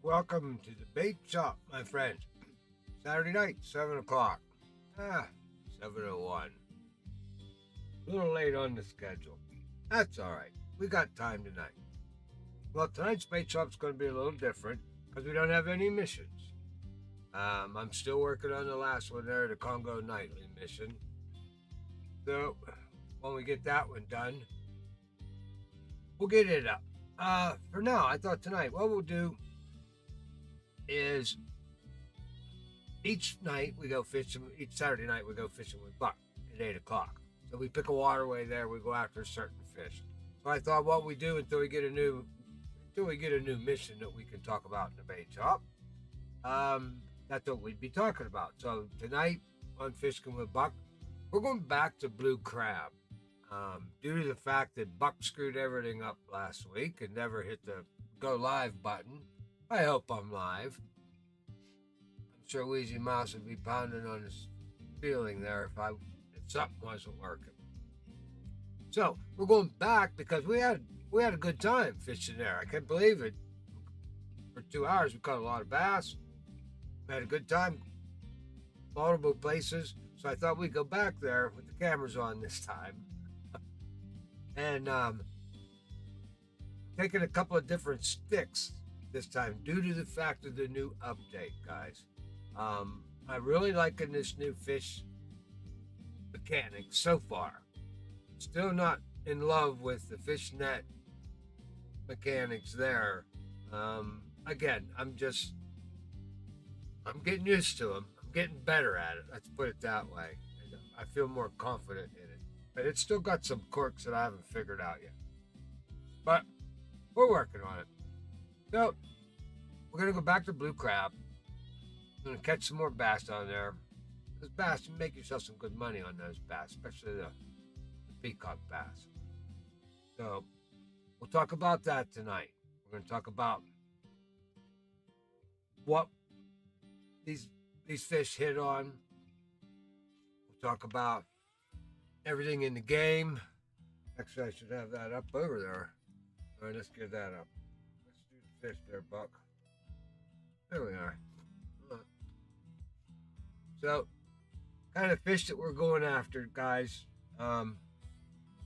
welcome to the bait shop, my friend. Saturday night, 7 o'clock. 7:01. A little late on the schedule. That's alright. We got time tonight. Well, tonight's bait shop's going to be a little different because we don't have any missions. I'm still working on the last one there, the Congo Nightly mission. So, when we get that one done, we'll get it up. For now, I thought tonight what we'll do is each night we go fishing. Each Saturday night we go fishing with Buck at 8 o'clock. So we pick a waterway there. We go after a certain fish. So I thought what we do until we get a new mission that we can talk about in the bait shop. That's what we'd be talking about. So tonight on Fishkin with Buck, we're going back to blue crab. Due to the fact that Buck screwed everything up last week and never hit the go live button. I hope I'm live. I'm sure Wheezy Mouse would be pounding on his feeling there if something wasn't working. So we're going back because we had a good time fishing there. I can't believe it. For 2 hours we caught a lot of bass. We had a good time, multiple places. So I thought we'd go back there with the cameras on this time. And taking a couple of different sticks this time due to the fact of the new update, guys. I'm really liking this new fish mechanic so far. Still not in love with the fish net mechanics there. Again, I'm getting used to them. I'm getting better at it. Let's put it that way. And I feel more confident in it. But it's still got some quirks that I haven't figured out yet. But we're working on it. So we're going to go back to blue crab. We're going to catch some more bass down there. Those bass, you make yourself some good money on those bass, especially the peacock bass. So we'll talk about that tonight. We're going to talk about what these fish hit on. We'll talk about everything in the game. Actually, I should have that up over there. All right, let's get that up. Let's do the fish there, Buck. There we are. So, kind of fish that we're going after, guys.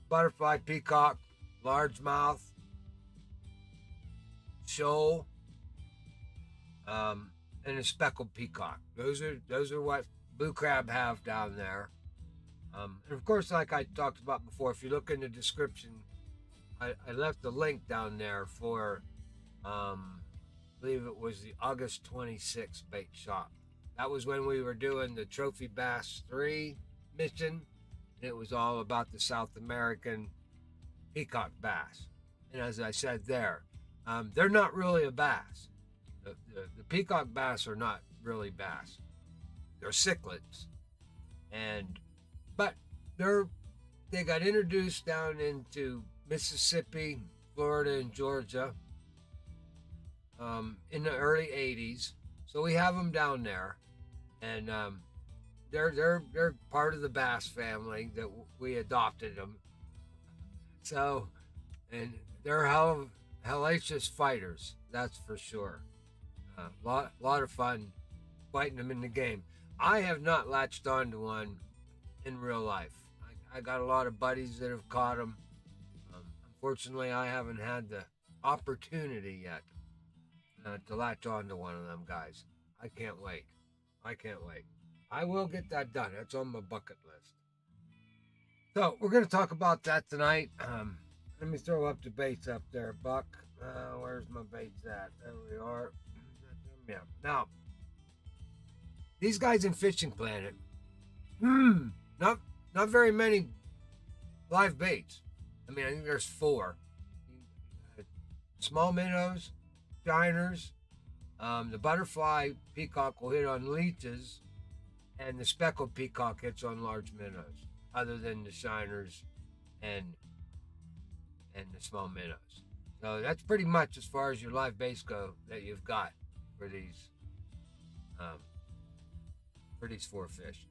Butterfly peacock, largemouth, shoal, and a speckled peacock. Those are what blue crab have down there. And of course, like I talked about before, if you look in the description, I left a link down there for, I believe it was the August 26th bait shop. That was when we were doing the Trophy Bass 3 mission. And it was all about the South American peacock bass. And as I said there, they're not really a bass. The peacock bass are not really bass. They're cichlids. But they got introduced down into Mississippi, Florida, and Georgia in the early 80s. So we have them down there, and they're part of the bass family that we adopted them. So, and they're hellacious fighters, that's for sure. Lot of fun fighting them in the game. I have not latched onto one in real life. I got a lot of buddies that have caught them. Unfortunately, I haven't had the opportunity yet to latch onto one of them guys. I can't wait. I will get that done. That's on my bucket list. So we're going to talk about that tonight. Let me throw up the baits up there, Buck. Where's my baits at? There we are. Yeah. Now, these guys in Fishing Planet, not very many live baits. I mean, I think there's 4. Small minnows, shiners, the butterfly peacock will hit on leeches, and the speckled peacock hits on large minnows, other than the shiners and the small minnows. So that's pretty much as far as your live baits go that you've got for these 4 fish.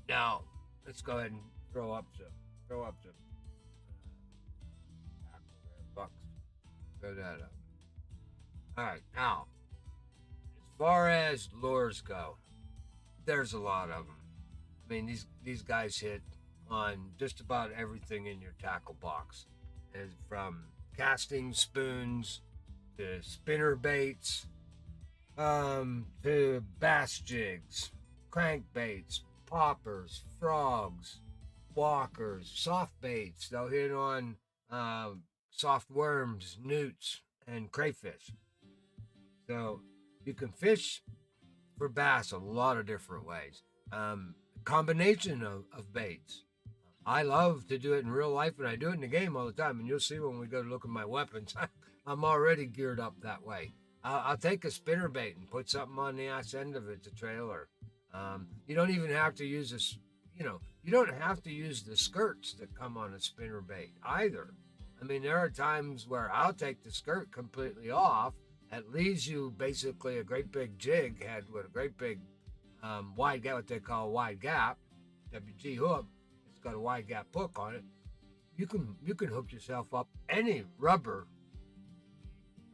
Now, let's go ahead and throw up some tackle there, bucks. Throw that up. All right, now, as far as lures go, there's a lot of them. I mean, these guys hit on just about everything in your tackle box, and from casting spoons to spinner baits, to bass jigs, crankbaits, poppers, frogs, walkers, soft baits. They'll hit on soft worms, newts, and crayfish. So you can fish for bass a lot of different ways. Combination of baits. I love to do it in real life, and I do it in the game all the time. And you'll see when we go to look at my weapons, I'm already geared up that way. I'll take a spinner bait and put something on the ass end of it, the trailer. You don't even have to use this. You don't have to use the skirts that come on a spinner bait either. I mean, there are times where I'll take the skirt completely off. It leaves you basically a great big jig head with a great big wide gap, what they call a wide gap, WG hook. It's got a wide gap hook on it. You can hook yourself up any rubber,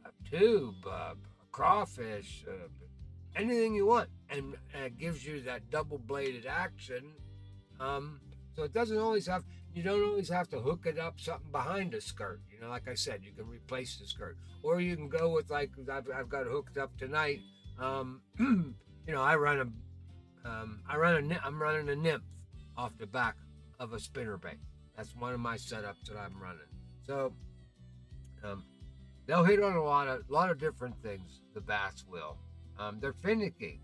a tube, a crawfish, anything you want, and it gives you that double bladed action. So it doesn't always have. You don't always have to hook it up something behind a skirt. Like I said, you can replace the skirt, or you can go with like I've got hooked up tonight. I run I'm running a nymph off the back of a spinner bait. That's one of my setups that I'm running. So they'll hit on a lot of different things. The bass will. They're finicky.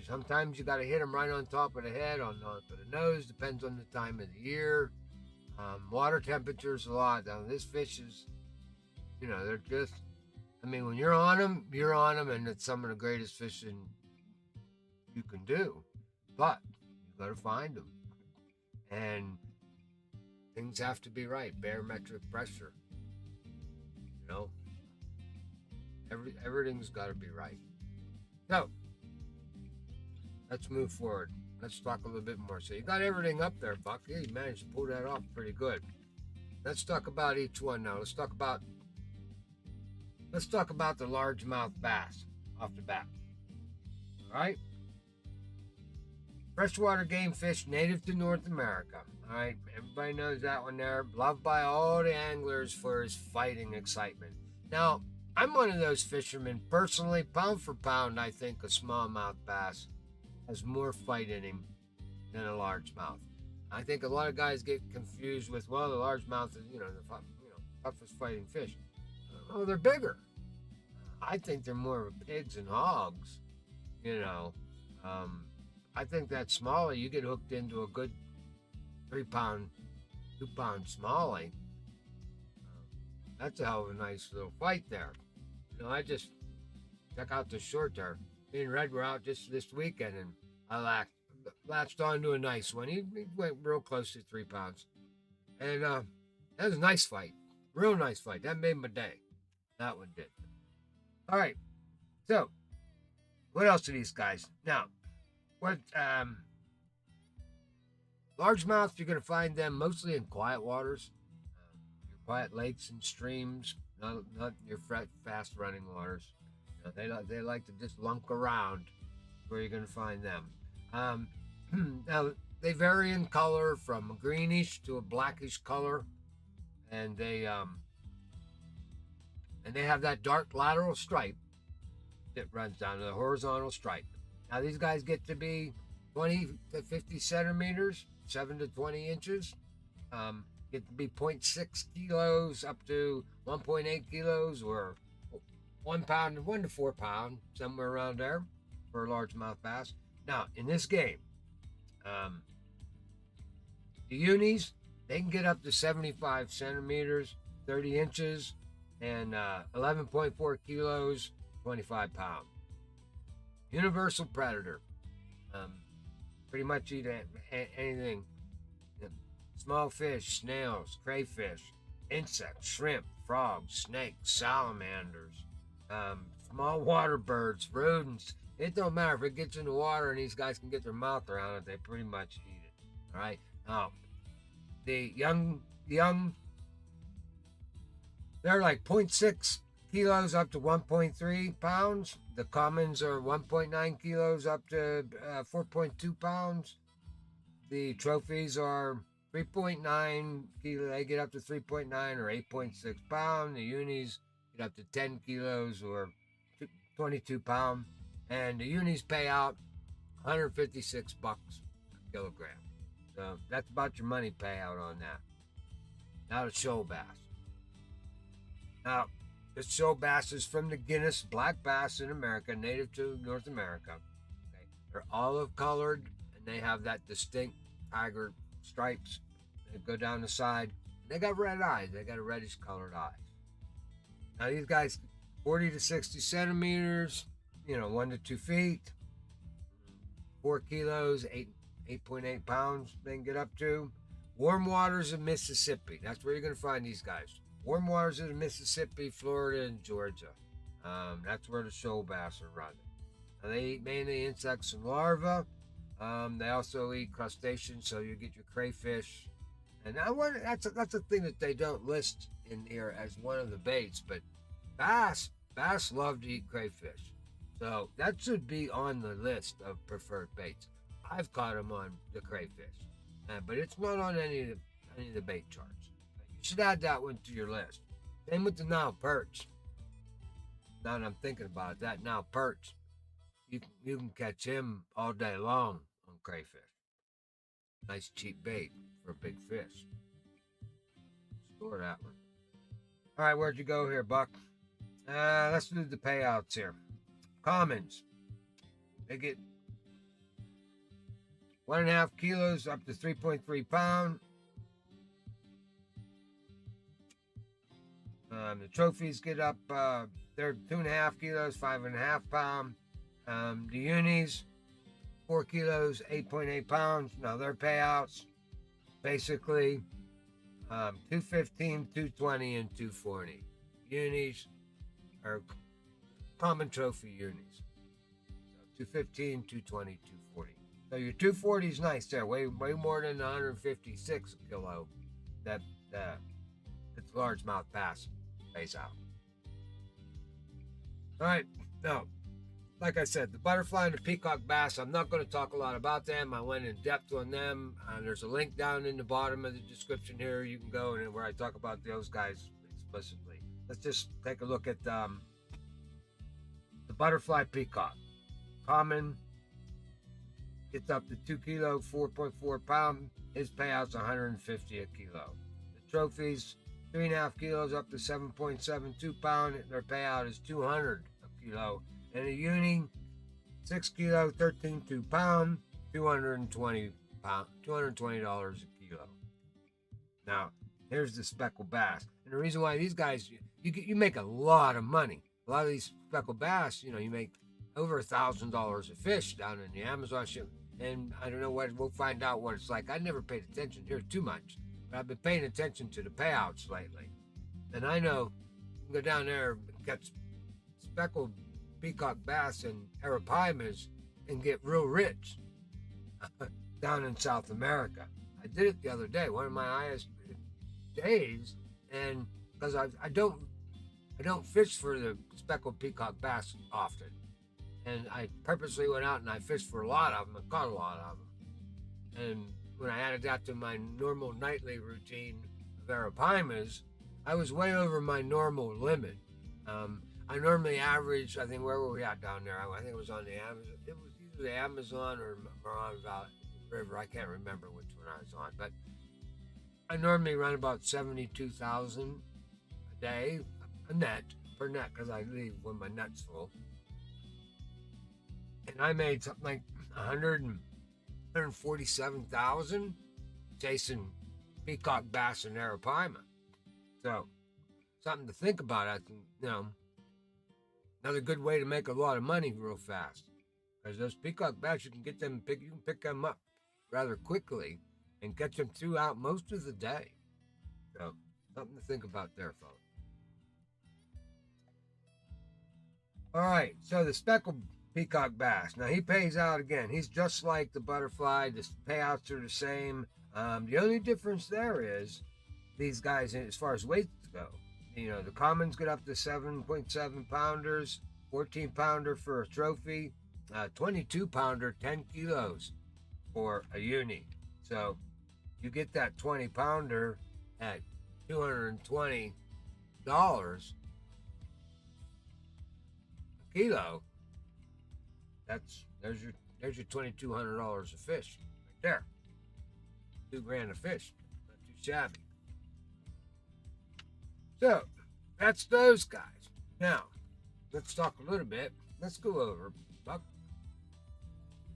Sometimes you got to hit them right on top of the head, on top of the nose. Depends on the time of the year. Water temperatures a lot. Now, this fish is, they're just. I mean, when you're on them, and it's some of the greatest fishing you can do. But you got to find them, and things have to be right. Barometric pressure. Everything's got to be right. So let's move forward. Let's talk a little bit more. So you got everything up there, Buck. Yeah, you managed to pull that off pretty good. Let's talk about each one now. Let's talk about the largemouth bass off the bat. All right. Freshwater game fish native to North America. All right. Everybody knows that one there. Loved by all the anglers for his fighting excitement. Now, I'm one of those fishermen, personally, pound for pound, I think a smallmouth bass has more fight in him than a largemouth. I think a lot of guys get confused with, the largemouth is, the toughest fighting fish. Oh, they're bigger. I think they're more of pigs and hogs. I think that smallie, you get hooked into a good 3-pound, 2-pound smallie. That's a hell of a nice little fight there. I just check out the short there. Me and Red were out just this weekend, and I latched onto a nice one. He went real close to 3 pounds. And that was a nice fight. Real nice fight. That made my day. That one did. All right. So, what else are these guys? Now, largemouth, you're going to find them mostly in quiet waters, your quiet lakes and streams, not your fast running waters. They like to just lunk around where you're going to find them. Now, they vary in color from a greenish to a blackish color, and they have that dark lateral stripe that runs down to the horizontal stripe. Now, these guys get to be 20 to 50 centimeters, 7 to 20 inches. Get to be 0.6 kilos up to 1.8 kilos, or 1 pound, 1 to 4 pound, somewhere around there for a largemouth bass. Now, in this game, the unis, they can get up to 75 centimeters, 30 inches, and 11.4 kilos, 25 pounds. Universal predator. Pretty much eat anything. Small fish, snails, crayfish, insects, shrimp, frogs, snakes, salamanders, small water birds, rodents. It don't matter if it gets in the water and these guys can get their mouth around it, they pretty much eat it. All right. Now, the young, they're like 0.6 kilos up to 1.3 pounds. The commons are 1.9 kilos up to 4.2 pounds. The trophies are 3.9 kilo. They get up to 3.9 or 8.6 pound. The unis get up to 10 kilos or 22 pound. And the unis pay out 156 bucks a kilogram. So that's about your money payout on that. Now the shoal bass. Now, the shoal bass is from the Guinness black bass in America, native to North America. Okay. They're olive colored and they have that distinct tiger stripes that go down the side. They got red eyes. They got a reddish colored eyes. Now these guys, 40 to 60 centimeters, 1 to 2 feet, 4 kilos, 8.8 pounds they can get up to. Warm waters of Mississippi. That's where you're going to find these guys. Warm waters of Mississippi, Florida, and Georgia. That's where the shoal bass are running. Now, they eat mainly insects and larvae. They also eat crustaceans, so you get your crayfish. And that's a thing that they don't list in here as one of the baits, but bass love to eat crayfish. So that should be on the list of preferred baits. I've caught them on the crayfish, but it's not on any of the bait charts. You should add that one to your list. Same with the Nile perch. Now that I'm thinking about it, that Nile perch, you can catch him all day long on crayfish. Nice cheap bait for a big fish. Store that one. All right, where'd you go here, Buck? Let's do the payouts here. Commons. They get 1.5 kilos up to 3.3 pound. The trophies get up, they're 2.5 kilos, 5.5 pound. The unis, 4 kilos, 8.8 pounds. Now their payouts, basically, 215, 220, and 240. Unis are common trophy unis. So 215, 220, 240. So your 240 is nice there, way more than 156 a kilo. That's largemouth bass pays out. All right, now, like I said, the butterfly and the peacock bass, I'm not going to talk a lot about them. I went in depth on them. There's a link down in the bottom of the description here. You can go and where I talk about those guys explicitly. Let's just take a look at the butterfly peacock. Common gets up to 2 kilo, 4.4 pound. His payout's 150 a kilo. The trophies, 3.5 kilos up to 7.72 pound. Their payout is 200 a kilo. And a uni, 6 kilo, 13.2 pound, $220 a kilo. Now, here's the speckled bass. And the reason why these guys, you make a lot of money. A lot of these speckled bass, you make over $1,000 a fish down in the Amazon ship. And I don't know we'll find out what it's like. I never paid attention here too much. But I've been paying attention to the payouts lately. And I know you can go down there and catch speckled peacock bass and arapaimas and get real rich down in South America. I did it the other day, one of my highest days, and because I don't fish for the speckled peacock bass often, and I purposely went out and I fished for a lot of them and caught a lot of them. And when I added that to my normal nightly routine of arapaimas, I was way over my normal limit. I normally average, I think, where were we at down there? I think it was on the Amazon. It was either the Amazon or on Valley River. I can't remember which one I was on. But I normally run about 72,000 a day, per net, because I leave when my net's full. And I made something like 147,000 chasing peacock bass and arapaima. So, something to think about. I think, another good way to make a lot of money real fast, because those peacock bass, you can pick them up rather quickly and catch them throughout most of the day. So something to think about there, folks. All right, so the speckled peacock bass. Now he pays out again. He's just like the butterfly. The payouts are the same. The only difference there is these guys, as far as weights go, The commons get up to 7.7 pounders, 14 pounder for a trophy, 22 pounder, 10 kilos for a uni. So you get that 20 pounder at $220 a kilo. There's your $2,200 of fish right there. $2,000 a fish, not too shabby. So that's those guys. Now let's talk a little bit. Let's go over Buck.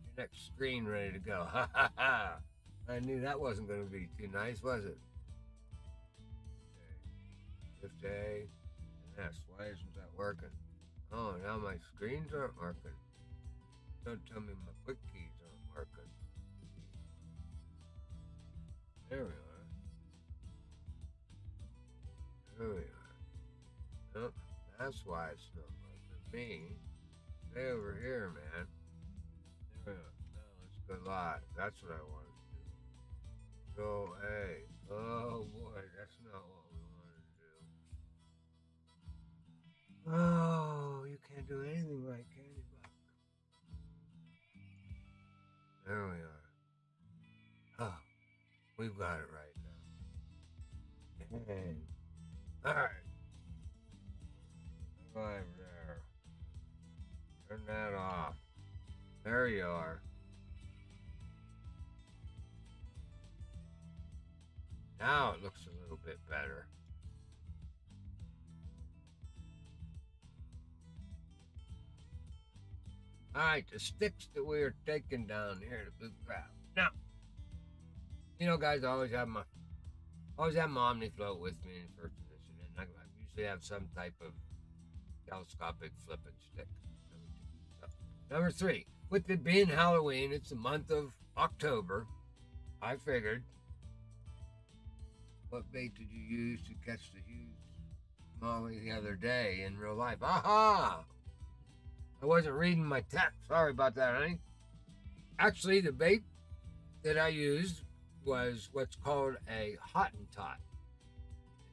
Your next screen ready to go. Ha ha ha! I knew that wasn't going to be too nice, was it? Shift A. Yes. Why isn't that working? Oh, now my screens aren't working. Don't tell me my quick keys aren't working. There we are. There we are. Nope, that's why it's not working. Me. Stay over here, man. There we go. No, let's go live. That's what I wanted to do. Go A. Oh boy, that's not what we wanted to do. Oh, you can't do anything right, can you, Buck? There we are. Oh, we've got it right now. Hey. All right. Go over there. Turn that off. There you are. Now it looks a little bit better. All right, the sticks that we are taking down here to Blue Crab. Now, guys, I always have my Omni float with me in first position, and I usually have some type of telescopic flipping stick. So, number 3, with it being Halloween, it's the month of October. I figured, what bait did you use to catch the huge Molly the other day in real life? Aha! I wasn't reading my text. Sorry about that, honey. Actually, the bait that I used was what's called a Hottentot.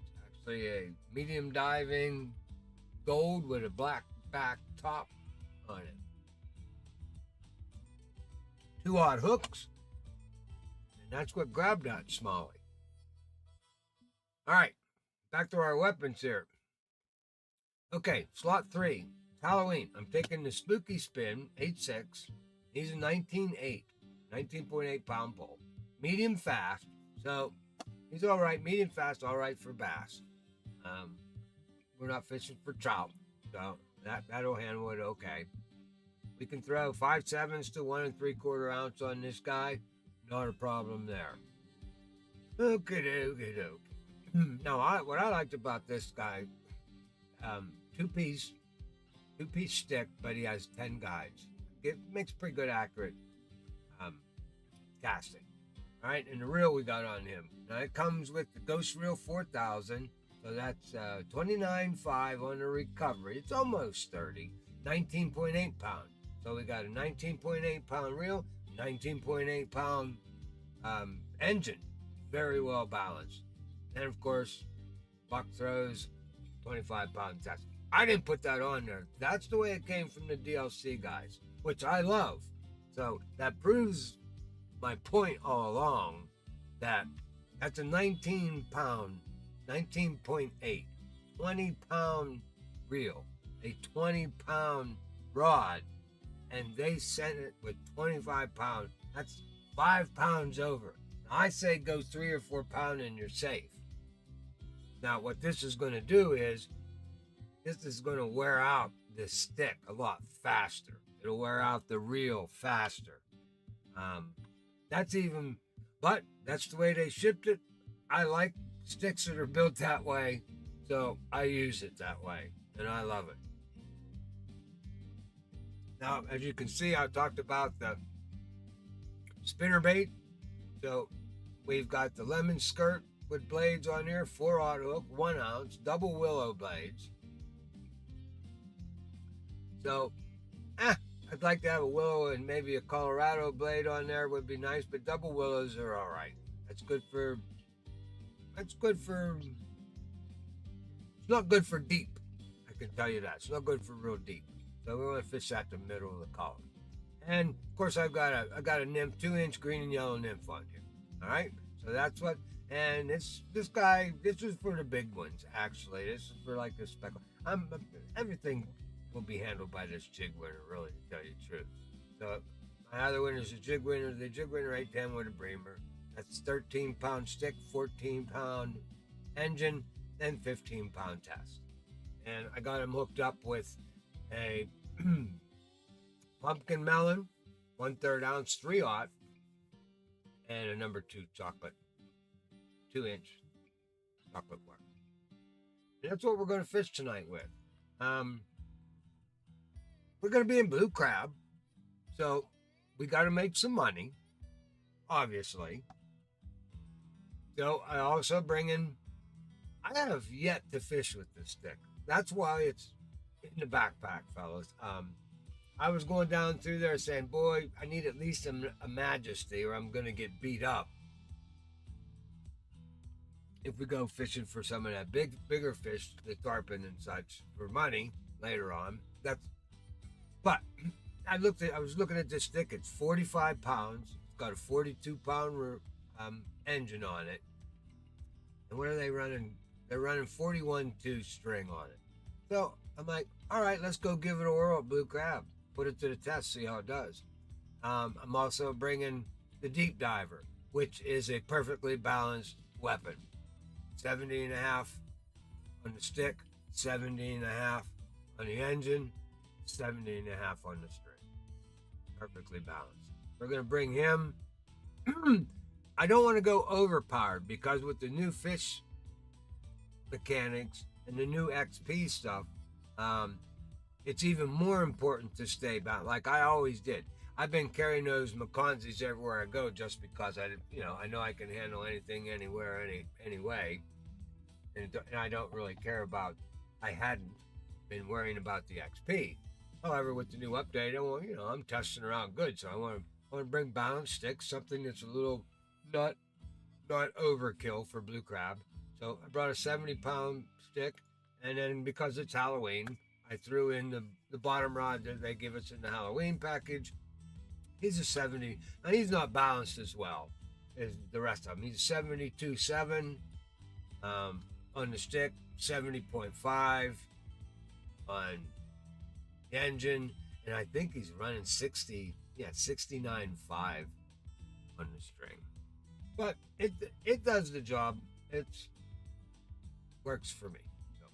It's actually a medium diving gold with a black back top on it. 2-aught hooks, and that's what grabbed that smallie. All right, back to our weapons here. Okay, slot 3. Halloween. I'm taking the Spooky Spin 8.6. He's a 19.8 pound pole. Medium fast. So he's all right. Medium fast, all right for bass. We're not fishing for trout. So that'll handle it okay. We can throw 5/7 to 1 3/4 ounce on this guy. Not a problem there. Okay. Now, what I liked about this guy, two-piece stick, but he has 10 guides. It makes pretty good accurate casting. All right, and the reel we got on him. Now it comes with the Ghost Reel 4000, so that's 29.5 on the recovery. It's almost 30, 19.8 pound. So we got a 19.8 pound reel, 19.8 pound engine, very well balanced. And of course, Buck throws 25 pound test. I didn't put that on there. That's the way it came from the DLC guys, which I love. So that proves my point all along that that's a 19 pound, 19.8, 20 pound reel, a 20 pound rod, and they sent it with 25 pounds. That's 5 pounds over. Now, I say go 3 or 4 pound and you're safe. Now, what this is going to do is this is going to wear out the stick a lot faster. It'll wear out the reel faster. But that's the way they shipped it. I like sticks that are built that way, so I use it that way, and I love it. Now, as you can see, I talked about the spinner bait. So we've got the lemon skirt with blades on here, 4/0 hook, 1 ounce, double willow blades. So, I'd like to have a willow and maybe a Colorado blade on there would be nice, but double willows are all right. That's good for not good for deep. I can tell you that. It's not good for real deep. So we want to fish at the middle of the column. And of course, I got a nymph, 2-inch green and yellow nymph on here. All right, so that's what. And this guy, this is for the big ones. Actually, this is for like the speckled. Everything will be handled by this jig winner, really, to tell you the truth. So my other winner is the jig winner 810 with a breamer. That's 13-pound stick, 14-pound engine, and 15-pound test. And I got him hooked up with a pumpkin melon, 1/3 ounce, 3/0, and a number 2 chocolate, 2-inch chocolate bar. And that's what we're going to fish tonight with. We're going to be in blue crab, so we got to make some money, obviously. So I also bring in. I have yet to fish with this stick. That's why it's in the backpack, fellas. I was going down through there saying, boy, I need at least a majesty or I'm going to get beat up. If we go fishing for some of that bigger fish, the tarpon and such, for money later on. But I was looking at this stick. It's 45 pounds. It's got a 42-pound engine on it. And what are they running? They're running 41/2 string on it. So I'm like, all right, let's go give it a whirl at blue crab. Put it to the test, see how it does. I'm also bringing the deep diver, which is a perfectly balanced weapon. 70.5 on the stick, 70.5 on the engine, 70.5 on the string. Perfectly balanced. We're going to bring him. I don't want to go overpowered because with the new fish mechanics and the new XP stuff, it's even more important to stay balanced, like I always did. I've been carrying those McConzies everywhere I go just because I know I can handle anything, anywhere, anyway, and I don't really care about. I hadn't been worrying about the XP. However, with the new update, I'm testing around good, so I want to bring balanced sticks, something that's a little not overkill for blue crab. So I brought a 70-pound stick, and then because it's Halloween, I threw in the bottom rod that they give us in the Halloween package. He's a 70, and he's not balanced as well as the rest of them. He's a 72.7 on the stick, 70.5 on the engine, and I think he's running 69.5 on the string. But it does the job. It works for me. So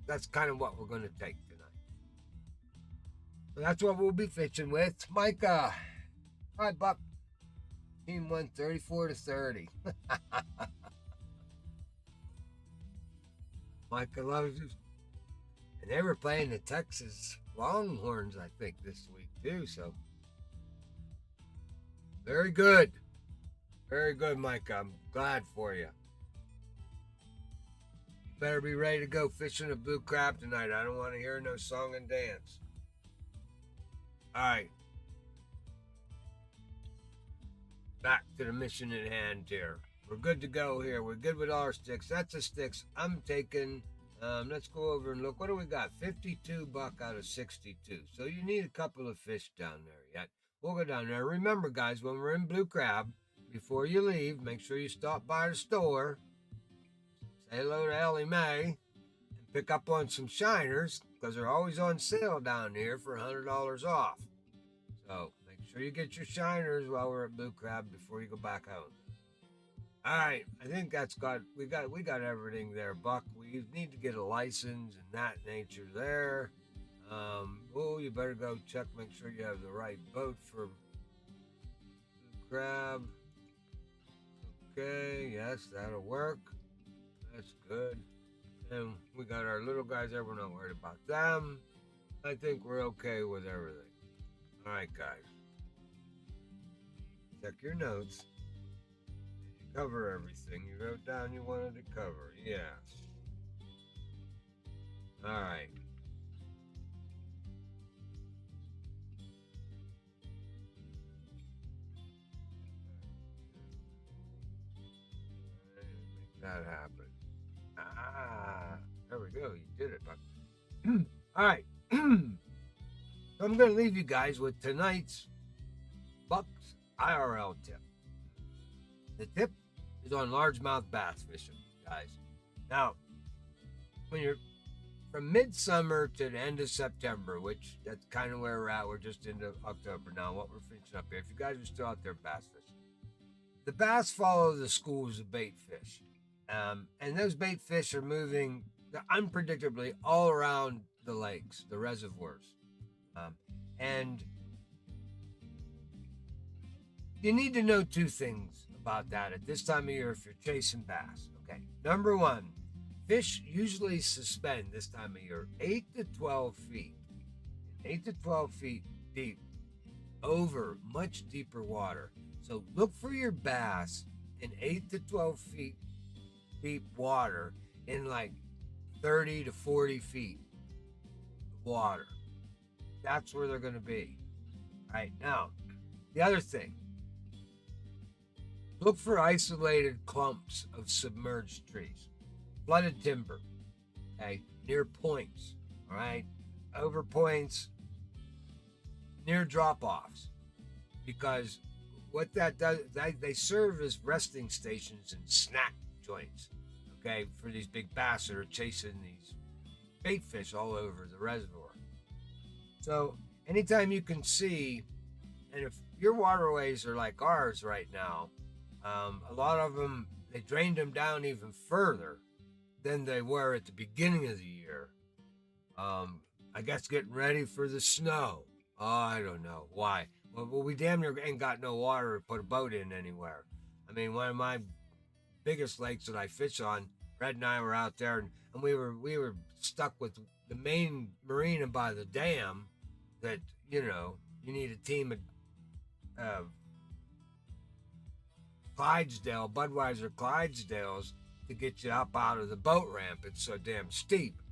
that's kind of what we're going to take tonight. So that's what we'll be fishing with. Micah, all right, Buck. Team won 34-30. Micah loves it. And they were playing the Texas Longhorns, I think, this week too. So very good. Very good, Micah. I'm glad for you. Better be ready to go fishing a blue crab tonight. I don't want to hear no song and dance. All right. Back to the mission at hand here. We're good to go here. We're good with our sticks. That's the sticks I'm taking. Let's go over and look. What do we got? 52 buck out of 62. So you need a couple of fish down there yet. We'll go down there. Remember, guys, when we're in blue crab, before you leave, make sure you stop by the store. Say hello to Ellie Mae and pick up on some shiners because they're always on sale down here for $100 off. So make sure you get your shiners while we're at blue crab before you go back home. All right, I think we got everything there, Buck. We need to get a license and that nature there. You better go check, make sure you have the right boat for blue crab. Okay, yes, that'll work. That's good. And we got our little guys there. We're not worried about them. I think we're okay with everything. All right, guys. Check your notes. Did you cover everything you wrote down you wanted to cover? Yes. All right. Make that happen. There we feel you did it, Buck. All right. So I'm going to leave you guys with tonight's Buck's IRL tip. The tip is on largemouth bass fishing, guys. Now, when you're from midsummer to the end of September, which that's kind of where we're at. We're just into October now. What we're finishing up here. If you guys are still out there bass fishing, the bass follow the schools of bait fish, and those bait fish are moving unpredictably all around the lakes, the reservoirs, and you need to know two things about that at this time of year if you're chasing bass. Okay, number one. Fish usually suspend this time of year 8 to 12 feet, 8 to 12 feet deep over much deeper water. So look for your bass in 8 to 12 feet deep water in like 30 to 40 feet of water. That's where they're going to be. All right, now, the other thing, look for isolated clumps of submerged trees. Flooded timber, okay, near points, all right, over points, near drop-offs, because what that does, they serve as resting stations and snack joints, okay, for these big bass that are chasing these bait fish all over the reservoir. So anytime you can see, and if your waterways are like ours right now, a lot of them, they drained them down even further than they were at the beginning of the year. I guess getting ready for the snow. Oh, I don't know why. Well, we damn near ain't got no water to put a boat in anywhere. I mean, one of my biggest lakes that I fish on, Red and I were out there, and we were stuck with the main marina by the dam. That you need a team of Clydesdale, Budweiser Clydesdales to get you up out of the boat ramp. It's so damn steep.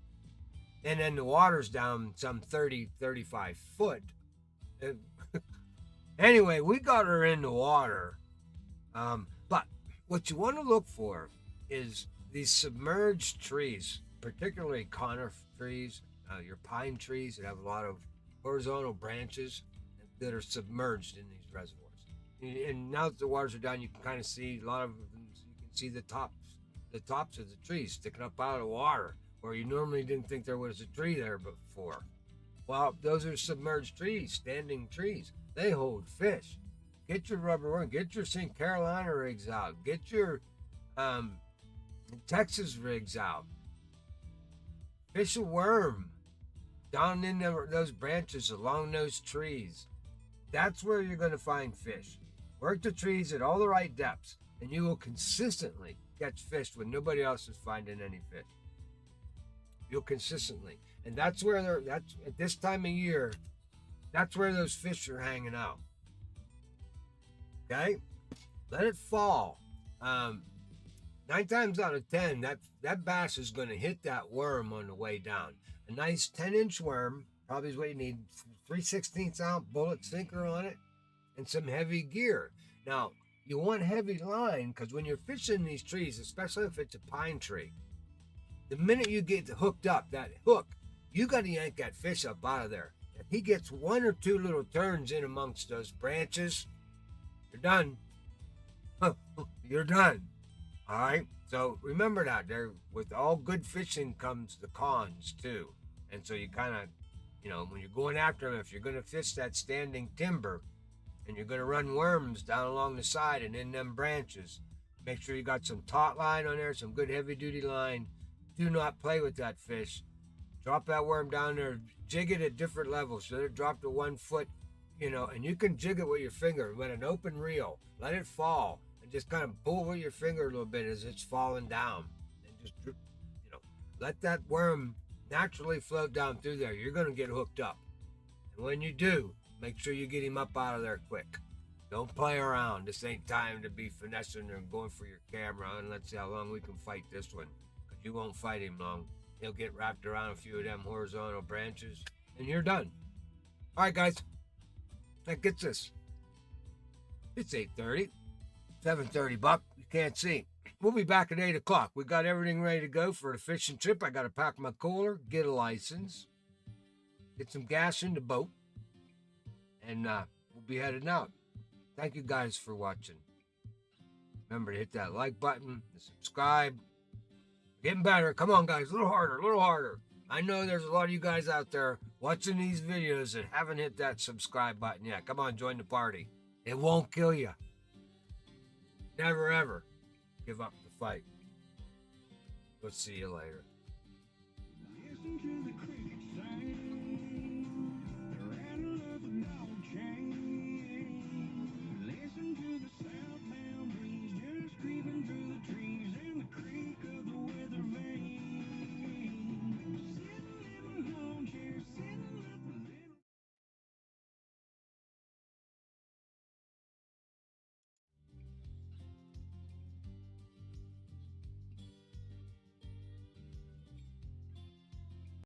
And then the water's down some 30, 35 foot. Anyway, we got her in the water. But what you want to look for is these submerged trees, particularly conifer trees, your pine trees that have a lot of horizontal branches that are submerged in these reservoirs. And now that the waters are down, you can kind of see a lot of them. You can see the tops of the trees sticking up out of the water, where you normally didn't think there was a tree there before. Well, those are submerged trees, standing trees. They hold fish. Get your rubber worm, get your St. Carolina rigs out, get your Texas rigs out. Fish a worm down in those branches along those trees. That's where you're going to find fish. Work the trees at all the right depths, and you will consistently catch fish when nobody else is finding any fish. You'll consistently. And that's where that's at this time of year, that's where those fish are hanging out. Okay? Let it fall. 9 times out of 10, that bass is going to hit that worm on the way down. A nice 10-inch worm, probably is what you need, 3/16 ounce bullet sinker on it, and some heavy gear. Now, you want heavy line, because when you're fishing these trees, especially if it's a pine tree, the minute you get hooked up, that hook, you got to yank that fish up out of there. If he gets 1 or 2 little turns in amongst those branches, you're done. You're done. All right? So remember that. There, with all good fishing comes the cons, too. And so you kind of, when you're going after them, if you're going to fish that standing timber, and you're going to run worms down along the side and in them branches, make sure you got some taut line on there, some good heavy-duty line. Do not play with that fish. Drop that worm down there. Jig it at different levels. So it drop to 1 foot, and you can jig it with your finger with an open reel. Let it fall, and just kind of pull with your finger a little bit as it's falling down. And just, let that worm naturally float down through there. You're going to get hooked up. And when you do, make sure you get him up out of there quick. Don't play around. This ain't time to be finessing and going for your camera. And let's see how long we can fight this one. Because you won't fight him long. He'll get wrapped around a few of them horizontal branches, and you're done. All right, guys. That gets us. It's 8:30. 7:30, Buck. You can't see. we'll be back at 8 o'clock. We got everything ready to go for the fishing trip. I got to pack my cooler, get a license, get some gas in the boat, and we'll be heading out. Thank you guys for watching. Remember to hit that like button and subscribe. Getting better. Come on, guys. A little harder, a little harder. I know there's a lot of you guys out there watching these videos that haven't hit that subscribe button yet. Come on, join the party. It won't kill you. Never, ever give up the fight. We'll see you later.